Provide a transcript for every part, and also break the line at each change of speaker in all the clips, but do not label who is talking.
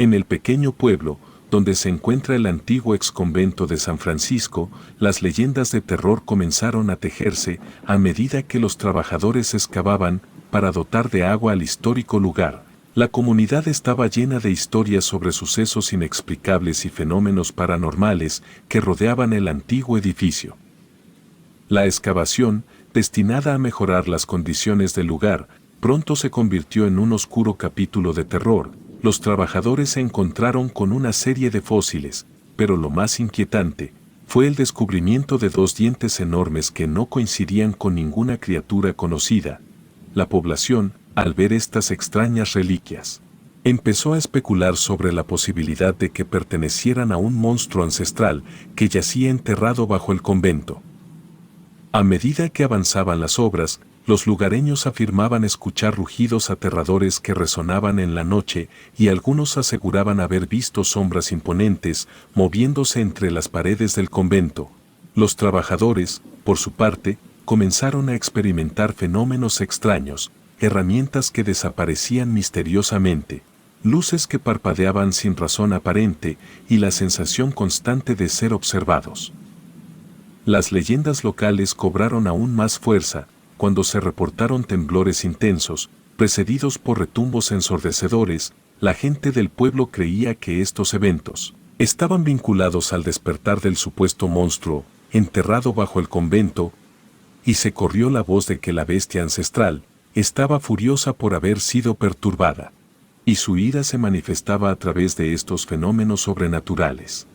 En el pequeño pueblo, donde se encuentra el antiguo exconvento de San Francisco, las leyendas de terror comenzaron a tejerse a medida que los trabajadores excavaban para dotar de agua al histórico lugar. La comunidad estaba llena de historias sobre sucesos inexplicables y fenómenos paranormales que rodeaban el antiguo edificio. La excavación, destinada a mejorar las condiciones del lugar, pronto se convirtió en un oscuro capítulo de terror. Los trabajadores se encontraron con una serie de fósiles, pero lo más inquietante fue el descubrimiento de 2 dientes enormes que no coincidían con ninguna criatura conocida. La población, al ver estas extrañas reliquias, empezó a especular sobre la posibilidad de que pertenecieran a un monstruo ancestral que yacía enterrado bajo el convento. A medida que avanzaban las obras, los lugareños afirmaban escuchar rugidos aterradores que resonaban en la noche y algunos aseguraban haber visto sombras imponentes moviéndose entre las paredes del convento. Los trabajadores, por su parte, comenzaron a experimentar fenómenos extraños, herramientas que desaparecían misteriosamente, luces que parpadeaban sin razón aparente y la sensación constante de ser observados. Las leyendas locales cobraron aún más fuerza cuando se reportaron temblores intensos, precedidos por retumbos ensordecedores. La gente del pueblo creía que estos eventos estaban vinculados al despertar del supuesto monstruo enterrado bajo el convento, y se corrió la voz de que la bestia ancestral estaba furiosa por haber sido perturbada, y su ira se manifestaba a través de estos fenómenos sobrenaturales.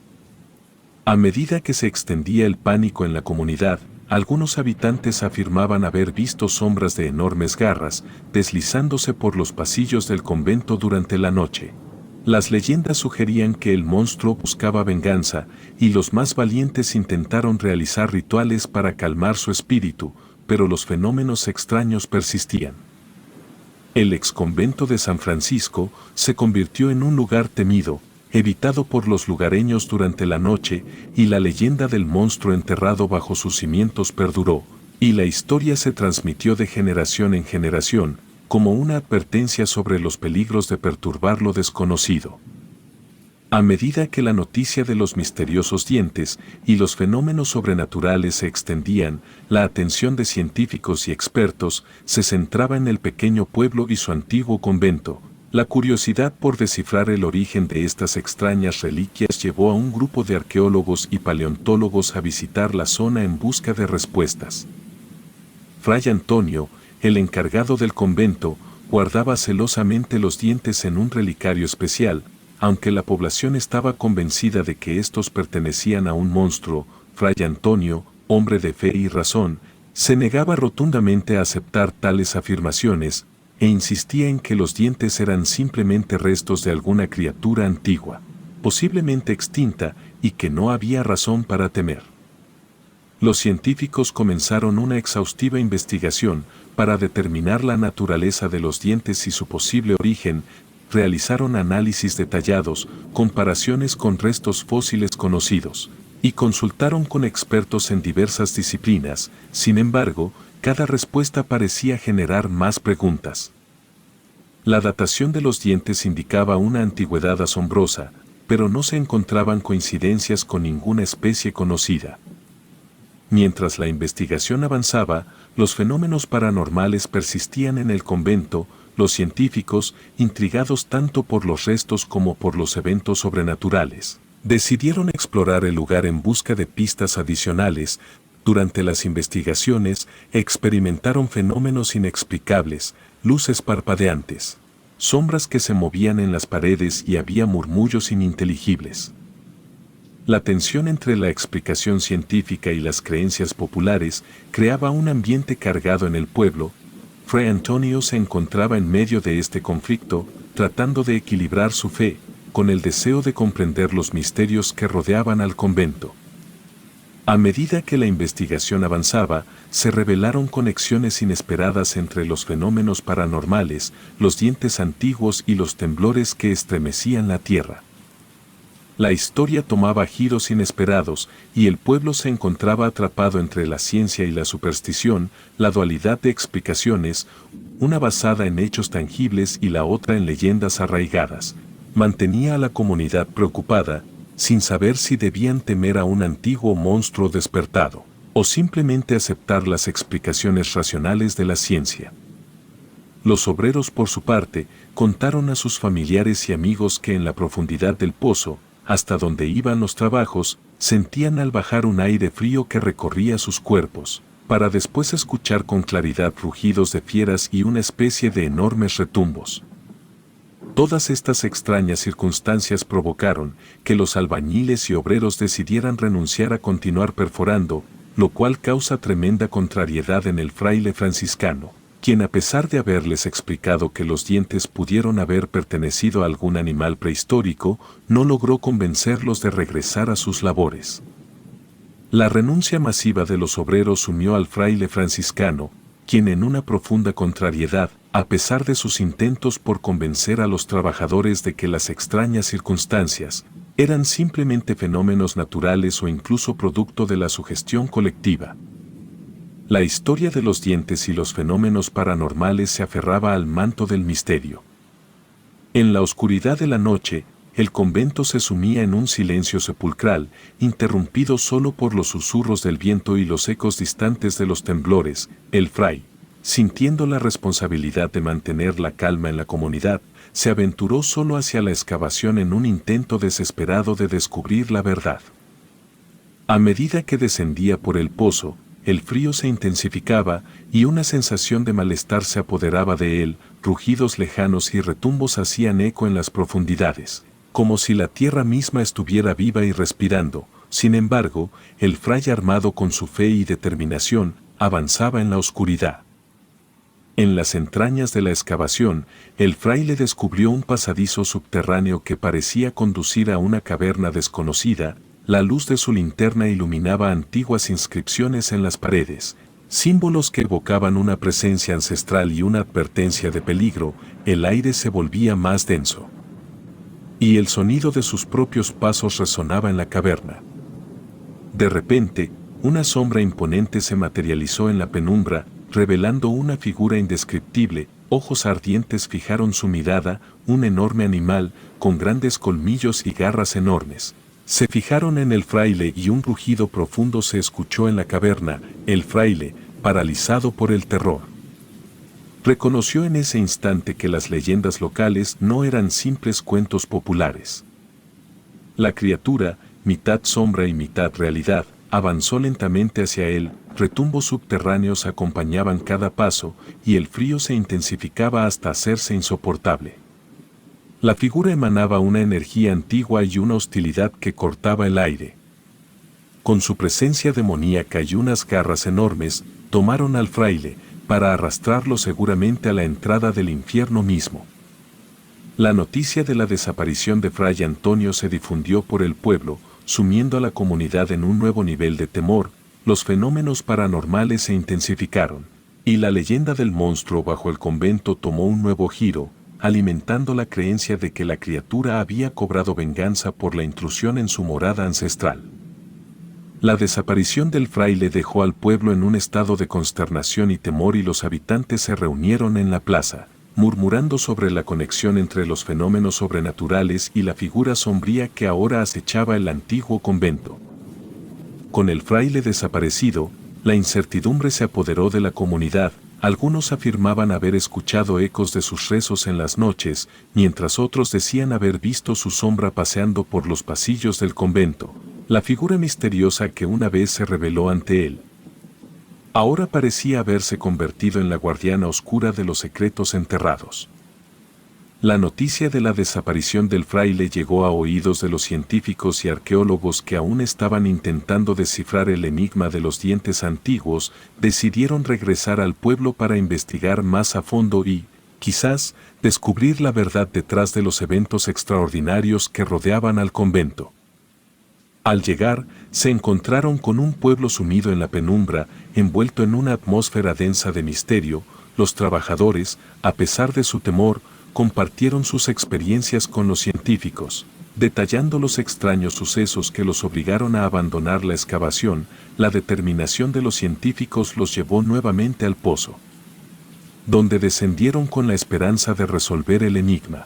A medida que se extendía el pánico en la comunidad, algunos habitantes afirmaban haber visto sombras de enormes garras deslizándose por los pasillos del convento durante la noche. Las leyendas sugerían que el monstruo buscaba venganza, y los más valientes intentaron realizar rituales para calmar su espíritu, pero los fenómenos extraños persistían. El exconvento de San Francisco se convirtió en un lugar temido, evitado por los lugareños durante la noche, y la leyenda del monstruo enterrado bajo sus cimientos perduró, y la historia se transmitió de generación en generación, como una advertencia sobre los peligros de perturbar lo desconocido. A medida que la noticia de los misteriosos dientes y los fenómenos sobrenaturales se extendían, la atención de científicos y expertos se centraba en el pequeño pueblo y su antiguo convento. La curiosidad por descifrar el origen de estas extrañas reliquias llevó a un grupo de arqueólogos y paleontólogos a visitar la zona en busca de respuestas. Fray Antonio, el encargado del convento, guardaba celosamente los dientes en un relicario especial. Aunque la población estaba convencida de que estos pertenecían a un monstruo, Fray Antonio, hombre de fe y razón, se negaba rotundamente a aceptar tales afirmaciones, e insistía en que los dientes eran simplemente restos de alguna criatura antigua, posiblemente extinta, y que no había razón para temer. Los científicos comenzaron una exhaustiva investigación para determinar la naturaleza de los dientes y su posible origen. Realizaron análisis detallados, comparaciones con restos fósiles conocidos, y consultaron con expertos en diversas disciplinas. Sin embargo, cada respuesta parecía generar más preguntas. La datación de los dientes indicaba una antigüedad asombrosa, pero no se encontraban coincidencias con ninguna especie conocida. Mientras la investigación avanzaba, los fenómenos paranormales persistían en el convento. Los científicos, intrigados tanto por los restos como por los eventos sobrenaturales, decidieron explorar el lugar en busca de pistas adicionales. Durante las investigaciones, experimentaron fenómenos inexplicables, luces parpadeantes, sombras que se movían en las paredes y había murmullos ininteligibles. La tensión entre la explicación científica y las creencias populares creaba un ambiente cargado en el pueblo. Fray Antonio se encontraba en medio de este conflicto, tratando de equilibrar su fe con el deseo de comprender los misterios que rodeaban al convento. A medida que la investigación avanzaba, se revelaron conexiones inesperadas entre los fenómenos paranormales, los dientes antiguos y los temblores que estremecían la tierra. La historia tomaba giros inesperados, y el pueblo se encontraba atrapado entre la ciencia y la superstición, la dualidad de explicaciones, una basada en hechos tangibles y la otra en leyendas arraigadas. mantenía a la comunidad preocupada, sin saber si debían temer a un antiguo monstruo despertado, o simplemente aceptar las explicaciones racionales de la ciencia. Los obreros, por su parte, contaron a sus familiares y amigos que en la profundidad del pozo, hasta donde iban los trabajos, sentían al bajar un aire frío que recorría sus cuerpos, para después escuchar con claridad rugidos de fieras y una especie de enormes retumbos. Todas estas extrañas circunstancias provocaron que los albañiles y obreros decidieran renunciar a continuar perforando, lo cual causa tremenda contrariedad en el fraile franciscano, quien, a pesar de haberles explicado que los dientes pudieron haber pertenecido a algún animal prehistórico, no logró convencerlos de regresar a sus labores. La renuncia masiva de los obreros unió al fraile franciscano, quien, en una profunda contrariedad, a pesar de sus intentos por convencer a los trabajadores de que las extrañas circunstancias eran simplemente fenómenos naturales o incluso producto de la sugestión colectiva. La historia de los dientes y los fenómenos paranormales se aferraba al manto del misterio. En la oscuridad de la noche, el convento se sumía en un silencio sepulcral, interrumpido solo por los susurros del viento y los ecos distantes de los temblores. El fray, sintiendo la responsabilidad de mantener la calma en la comunidad, se aventuró solo hacia la excavación en un intento desesperado de descubrir la verdad. A medida que descendía por el pozo, el frío se intensificaba y una sensación de malestar se apoderaba de él. Rugidos lejanos y retumbos hacían eco en las profundidades, como si la tierra misma estuviera viva y respirando. Sin embargo, el fray, armado con su fe y determinación, avanzaba en la oscuridad. En las entrañas de la excavación, el fraile descubrió un pasadizo subterráneo que parecía conducir a una caverna desconocida. La luz de su linterna iluminaba antiguas inscripciones en las paredes, símbolos que evocaban una presencia ancestral y una advertencia de peligro. El aire se volvía más denso, y el sonido de sus propios pasos resonaba en la caverna. De repente, una sombra imponente se materializó en la penumbra, revelando una figura indescriptible. Ojos ardientes fijaron su mirada. Un enorme animal, con grandes colmillos y garras enormes, se fijaron en el fraile y un rugido profundo se escuchó en la caverna. El fraile, paralizado por el terror, reconoció en ese instante que las leyendas locales no eran simples cuentos populares. La criatura, mitad sombra y mitad realidad, avanzó lentamente hacia él. Retumbos subterráneos acompañaban cada paso y el frío se intensificaba hasta hacerse insoportable. La figura emanaba una energía antigua y una hostilidad que cortaba el aire. Con su presencia demoníaca y unas garras enormes, tomaron al fraile, para arrastrarlo seguramente a la entrada del infierno mismo. La noticia de la desaparición de Fray Antonio se difundió por el pueblo, sumiendo a la comunidad en un nuevo nivel de temor. Los fenómenos paranormales se intensificaron, y la leyenda del monstruo bajo el convento tomó un nuevo giro, alimentando la creencia de que la criatura había cobrado venganza por la intrusión en su morada ancestral. La desaparición del fraile dejó al pueblo en un estado de consternación y temor, y los habitantes se reunieron en la plaza, murmurando sobre la conexión entre los fenómenos sobrenaturales y la figura sombría que ahora acechaba el antiguo convento. Con el fraile desaparecido, la incertidumbre se apoderó de la comunidad. Algunos afirmaban haber escuchado ecos de sus rezos en las noches, mientras otros decían haber visto su sombra paseando por los pasillos del convento. La figura misteriosa que una vez se reveló ante él, ahora parecía haberse convertido en la guardiana oscura de los secretos enterrados. La noticia de la desaparición del fraile llegó a oídos de los científicos y arqueólogos que aún estaban intentando descifrar el enigma de los dientes antiguos. Decidieron regresar al pueblo para investigar más a fondo y, quizás, descubrir la verdad detrás de los eventos extraordinarios que rodeaban al convento. Al llegar, se encontraron con un pueblo sumido en la penumbra, envuelto en una atmósfera densa de misterio. Los trabajadores, a pesar de su temor, compartieron sus experiencias con los científicos, detallando los extraños sucesos que los obligaron a abandonar la excavación. La determinación de los científicos los llevó nuevamente al pozo, donde descendieron con la esperanza de resolver el enigma.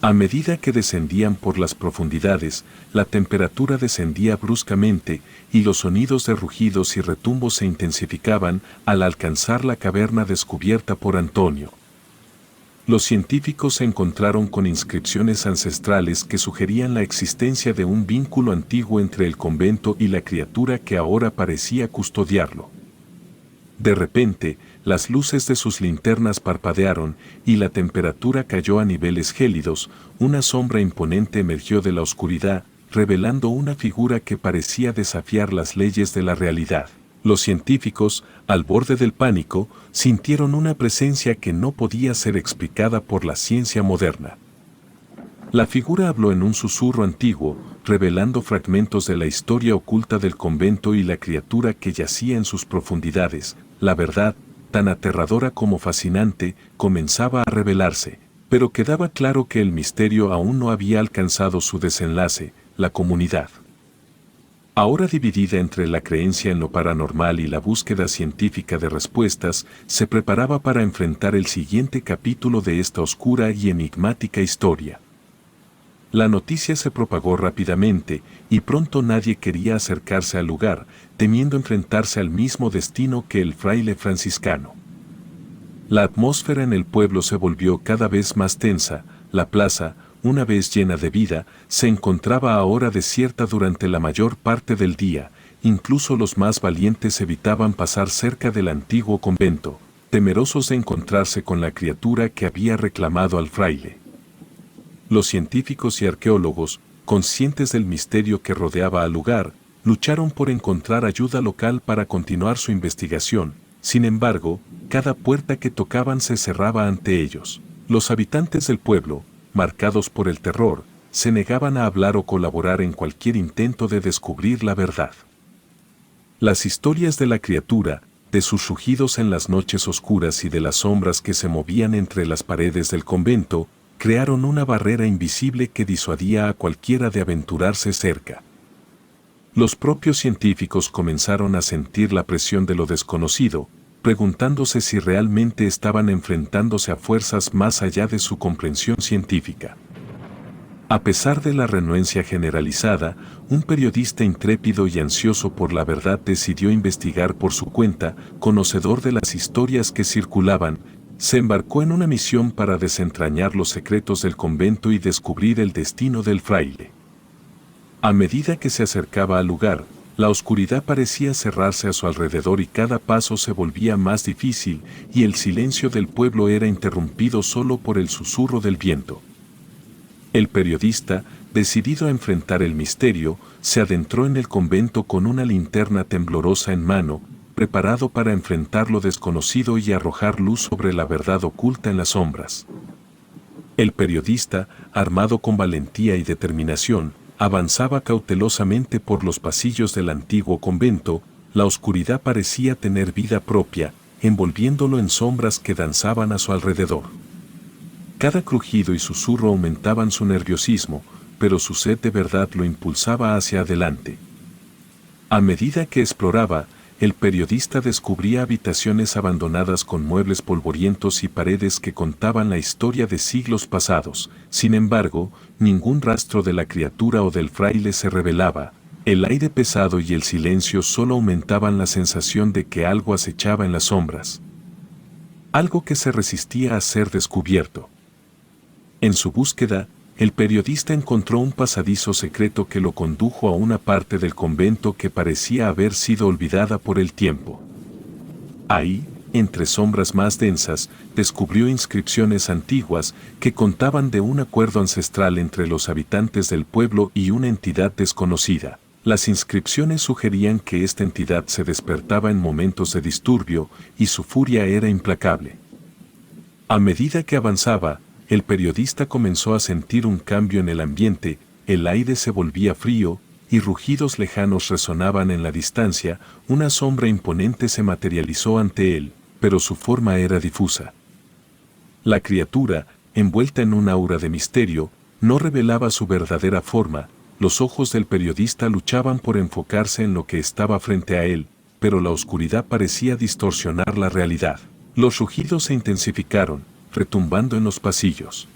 A medida que descendían por las profundidades, la temperatura descendía bruscamente y los sonidos de rugidos y retumbos se intensificaban al alcanzar la caverna descubierta por Antonio. Los científicos se encontraron con inscripciones ancestrales que sugerían la existencia de un vínculo antiguo entre el convento y la criatura que ahora parecía custodiarlo. De repente, las luces de sus linternas parpadearon y la temperatura cayó a niveles gélidos. Una sombra imponente emergió de la oscuridad, revelando una figura que parecía desafiar las leyes de la realidad. Los científicos, al borde del pánico, sintieron una presencia que no podía ser explicada por la ciencia moderna. La figura habló en un susurro antiguo, revelando fragmentos de la historia oculta del convento y la criatura que yacía en sus profundidades. La verdad, tan aterradora como fascinante, comenzaba a revelarse, pero quedaba claro que el misterio aún no había alcanzado su desenlace. La comunidad, ahora dividida entre la creencia en lo paranormal y la búsqueda científica de respuestas, se preparaba para enfrentar el siguiente capítulo de esta oscura y enigmática historia. La noticia se propagó rápidamente, y pronto nadie quería acercarse al lugar, temiendo enfrentarse al mismo destino que el fraile franciscano. La atmósfera en el pueblo se volvió cada vez más tensa. La plaza, una vez llena de vida, se encontraba ahora desierta durante la mayor parte del día. Incluso los más valientes evitaban pasar cerca del antiguo convento, temerosos de encontrarse con la criatura que había reclamado al fraile. Los científicos y arqueólogos, conscientes del misterio que rodeaba al lugar, lucharon por encontrar ayuda local para continuar su investigación. Sin embargo, cada puerta que tocaban se cerraba ante ellos. Los habitantes del pueblo, marcados por el terror, se negaban a hablar o colaborar en cualquier intento de descubrir la verdad. Las historias de la criatura, de sus rugidos en las noches oscuras y de las sombras que se movían entre las paredes del convento, crearon una barrera invisible que disuadía a cualquiera de aventurarse cerca. Los propios científicos comenzaron a sentir la presión de lo desconocido, preguntándose si realmente estaban enfrentándose a fuerzas más allá de su comprensión científica. A pesar de la renuencia generalizada, un periodista intrépido y ansioso por la verdad decidió investigar por su cuenta. Conocedor de las historias que circulaban, se embarcó en una misión para desentrañar los secretos del convento y descubrir el destino del fraile. A medida que se acercaba al lugar, la oscuridad parecía cerrarse a su alrededor y cada paso se volvía más difícil, y el silencio del pueblo era interrumpido solo por el susurro del viento. El periodista, decidido a enfrentar el misterio, se adentró en el convento con una linterna temblorosa en mano, preparado para enfrentar lo desconocido y arrojar luz sobre la verdad oculta en las sombras. El periodista, armado con valentía y determinación, avanzaba cautelosamente por los pasillos del antiguo convento. La oscuridad parecía tener vida propia, envolviéndolo en sombras que danzaban a su alrededor. Cada crujido y susurro aumentaban su nerviosismo, pero su sed de verdad lo impulsaba hacia adelante. A medida que exploraba, el periodista descubría habitaciones abandonadas con muebles polvorientos y paredes que contaban la historia de siglos pasados. Sin embargo, ningún rastro de la criatura o del fraile se revelaba. El aire pesado y el silencio solo aumentaban la sensación de que algo acechaba en las sombras. Algo que se resistía a ser descubierto. En su búsqueda, el periodista encontró un pasadizo secreto que lo condujo a una parte del convento que parecía haber sido olvidada por el tiempo. Ahí, entre sombras más densas, descubrió inscripciones antiguas que contaban de un acuerdo ancestral entre los habitantes del pueblo y una entidad desconocida. Las inscripciones sugerían que esta entidad se despertaba en momentos de disturbio y su furia era implacable. A medida que avanzaba, el periodista comenzó a sentir un cambio en el ambiente. El aire se volvía frío, y rugidos lejanos resonaban en la distancia. Una sombra imponente se materializó ante él, pero su forma era difusa. La criatura, envuelta en un aura de misterio, no revelaba su verdadera forma. Los ojos del periodista luchaban por enfocarse en lo que estaba frente a él, pero la oscuridad parecía distorsionar la realidad. Los rugidos se intensificaron, retumbando en los pasillos.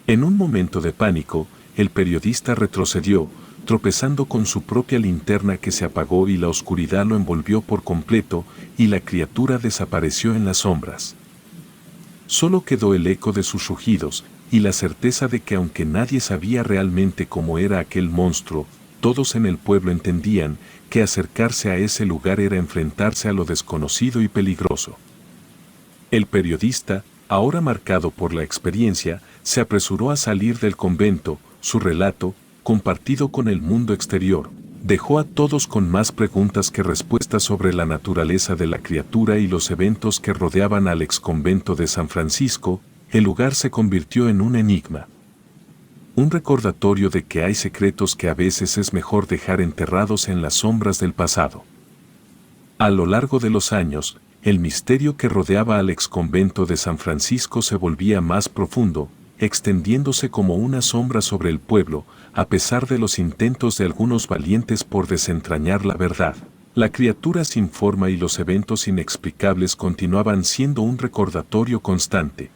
En un momento de pánico, el periodista retrocedió, tropezando con su propia linterna que se apagó y la oscuridad lo envolvió por completo y la criatura desapareció en las sombras. Solo quedó el eco de sus rugidos y la certeza de que aunque nadie sabía realmente cómo era aquel monstruo, todos en el pueblo entendían que acercarse a ese lugar era enfrentarse a lo desconocido y peligroso. El periodista, ahora marcado por la experiencia, se apresuró a salir del convento. Su relato, compartido con el mundo exterior, dejó a todos con más preguntas que respuestas sobre la naturaleza de la criatura y los eventos que rodeaban al exconvento de San Francisco. El lugar se convirtió en un enigma. Un recordatorio de que hay secretos que a veces es mejor dejar enterrados en las sombras del pasado. A lo largo de los años, el misterio que rodeaba al exconvento de San Francisco se volvía más profundo, extendiéndose como una sombra sobre el pueblo, a pesar de los intentos de algunos valientes por desentrañar la verdad. La criatura sin forma y los eventos inexplicables continuaban siendo un recordatorio constante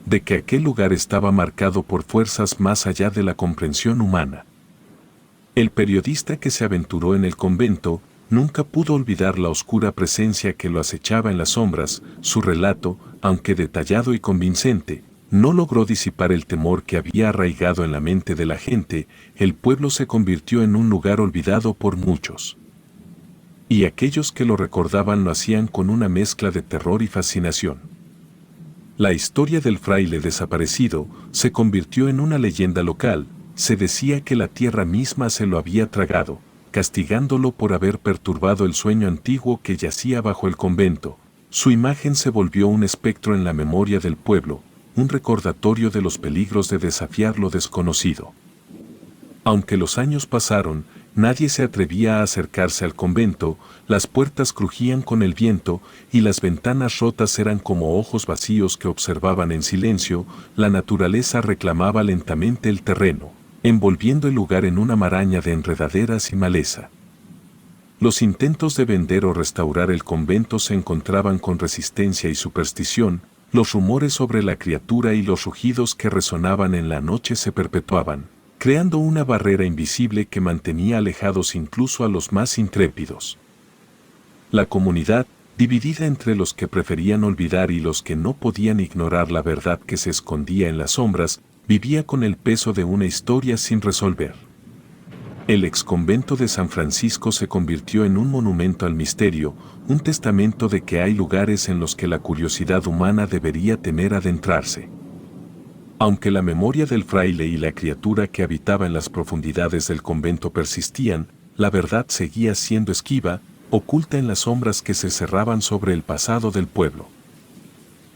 de que aquel lugar estaba marcado por fuerzas más allá de la comprensión humana. El periodista que se aventuró en el convento nunca pudo olvidar la oscura presencia que lo acechaba en las sombras. Su relato, aunque detallado y convincente, no logró disipar el temor que había arraigado en la mente de la gente. El pueblo se convirtió en un lugar olvidado por muchos. Y aquellos que lo recordaban lo hacían con una mezcla de terror y fascinación. La historia del fraile desaparecido se convirtió en una leyenda local. Se decía que la tierra misma se lo había tragado, castigándolo por haber perturbado el sueño antiguo que yacía bajo el convento. Su imagen se volvió un espectro en la memoria del pueblo, un recordatorio de los peligros de desafiar lo desconocido. Aunque los años pasaron, nadie se atrevía a acercarse al convento. Las puertas crujían con el viento y las ventanas rotas eran como ojos vacíos que observaban en silencio. La naturaleza reclamaba lentamente el terreno, envolviendo el lugar en una maraña de enredaderas y maleza. Los intentos de vender o restaurar el convento se encontraban con resistencia y superstición. Los rumores sobre la criatura y los rugidos que resonaban en la noche se perpetuaban, creando una barrera invisible que mantenía alejados incluso a los más intrépidos. La comunidad, dividida entre los que preferían olvidar y los que no podían ignorar la verdad que se escondía en las sombras, vivía con el peso de una historia sin resolver. El exconvento de San Francisco se convirtió en un monumento al misterio, un testamento de que hay lugares en los que la curiosidad humana debería temer adentrarse. Aunque la memoria del fraile y la criatura que habitaba en las profundidades del convento persistían, la verdad seguía siendo esquiva, oculta en las sombras que se cerraban sobre el pasado del pueblo.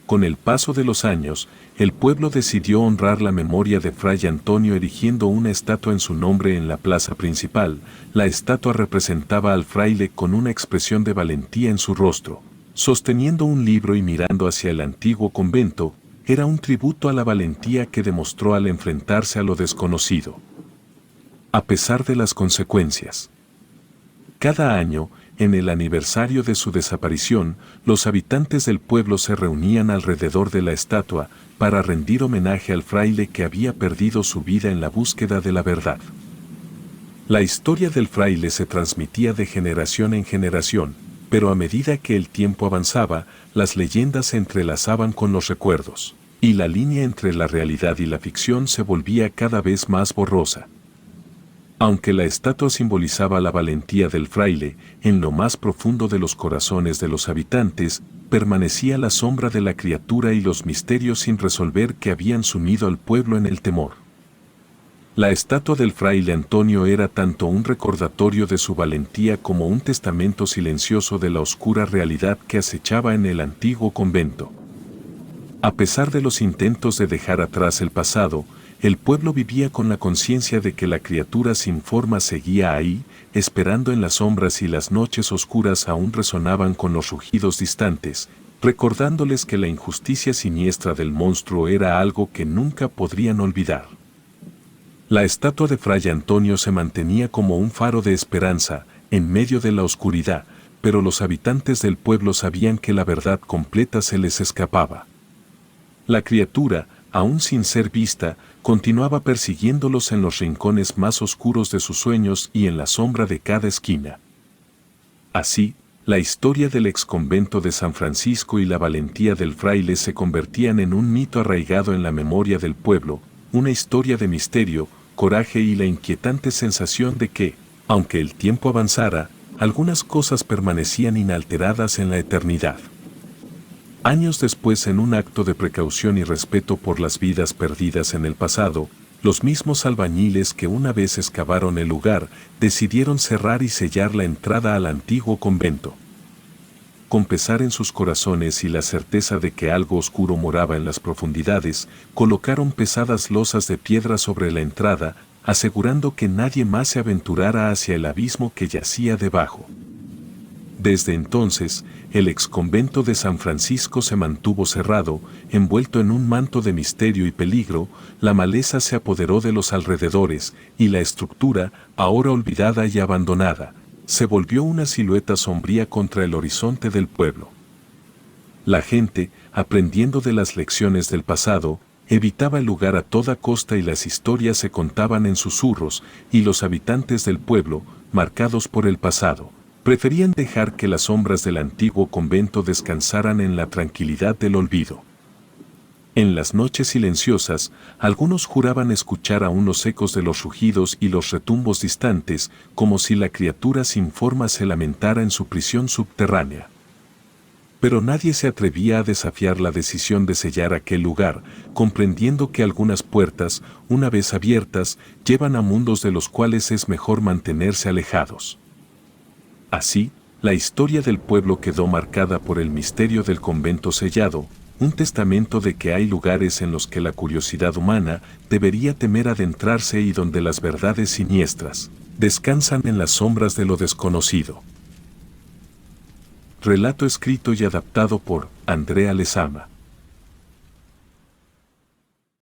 Con el paso de los años, el pueblo decidió honrar la memoria de Fray Antonio erigiendo una estatua en su nombre en la plaza principal. La estatua representaba al fraile con una expresión de valentía en su rostro, sosteniendo un libro y mirando hacia el antiguo convento. Era un tributo a la valentía que demostró al enfrentarse a lo desconocido, a pesar de las consecuencias. Cada año, en el aniversario de su desaparición, los habitantes del pueblo se reunían alrededor de la estatua para rendir homenaje al fraile que había perdido su vida en la búsqueda de la verdad. La historia del fraile se transmitía de generación en generación, pero a medida que el tiempo avanzaba, las leyendas se entrelazaban con los recuerdos, y la línea entre la realidad y la ficción se volvía cada vez más borrosa. Aunque la estatua simbolizaba la valentía del fraile, en lo más profundo de los corazones de los habitantes, permanecía la sombra de la criatura y los misterios sin resolver que habían sumido al pueblo en el temor. La estatua del fraile Antonio era tanto un recordatorio de su valentía como un testamento silencioso de la oscura realidad que acechaba en el antiguo convento. A pesar de los intentos de dejar atrás el pasado, el pueblo vivía con la conciencia de que la criatura sin forma seguía ahí, esperando en las sombras y las noches oscuras aún resonaban con los rugidos distantes, recordándoles que la injusticia siniestra del monstruo era algo que nunca podrían olvidar. La estatua de Fray Antonio se mantenía como un faro de esperanza, en medio de la oscuridad, pero los habitantes del pueblo sabían que la verdad completa se les escapaba. La criatura, aún sin ser vista, continuaba persiguiéndolos en los rincones más oscuros de sus sueños y en la sombra de cada esquina. Así, la historia del exconvento de San Francisco y la valentía del fraile se convertían en un mito arraigado en la memoria del pueblo, una historia de misterio, coraje y la inquietante sensación de que, aunque el tiempo avanzara, algunas cosas permanecían inalteradas en la eternidad. Años después, en un acto de precaución y respeto por las vidas perdidas en el pasado, los mismos albañiles que una vez excavaron el lugar decidieron cerrar y sellar la entrada al antiguo convento. Con pesar en sus corazones y la certeza de que algo oscuro moraba en las profundidades, colocaron pesadas losas de piedra sobre la entrada, asegurando que nadie más se aventurara hacia el abismo que yacía debajo. Desde entonces, el exconvento de San Francisco se mantuvo cerrado, envuelto en un manto de misterio y peligro. La maleza se apoderó de los alrededores, y la estructura, ahora olvidada y abandonada, se volvió una silueta sombría contra el horizonte del pueblo. La gente, aprendiendo de las lecciones del pasado, evitaba el lugar a toda costa y las historias se contaban en susurros, y los habitantes del pueblo, marcados por el pasado, preferían dejar que las sombras del antiguo convento descansaran en la tranquilidad del olvido. En las noches silenciosas, algunos juraban escuchar aún los ecos de los rugidos y los retumbos distantes, como si la criatura sin forma se lamentara en su prisión subterránea. Pero nadie se atrevía a desafiar la decisión de sellar aquel lugar, comprendiendo que algunas puertas, una vez abiertas, llevan a mundos de los cuales es mejor mantenerse alejados. Así, la historia del pueblo quedó marcada por el misterio del convento sellado, un testamento de que hay lugares en los que la curiosidad humana debería temer adentrarse y donde las verdades siniestras descansan en las sombras de lo desconocido. Relato escrito y adaptado por Andrea Lezama.